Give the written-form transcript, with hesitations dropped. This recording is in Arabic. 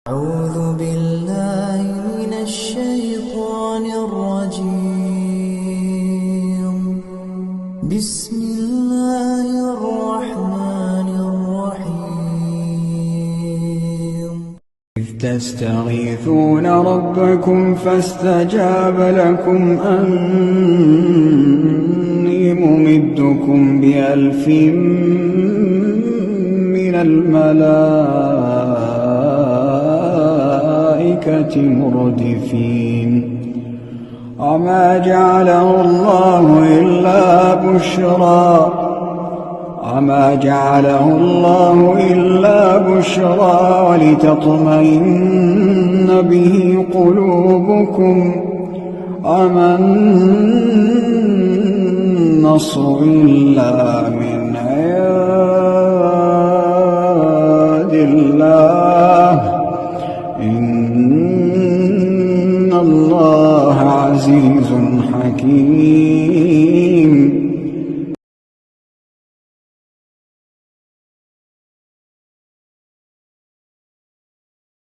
أعوذ بالله من الشيطان الرجيم. بسم الله الرحمن الرحيم. إذ تستغيثون ربكم فاستجاب لكم أني ممدكم ب1000 من الملائكة مردفين وما جعله الله إلا بشرى ولتطمئن به قلوبكم وما النصر إلا من عند الله إن الله عزيز حكيم.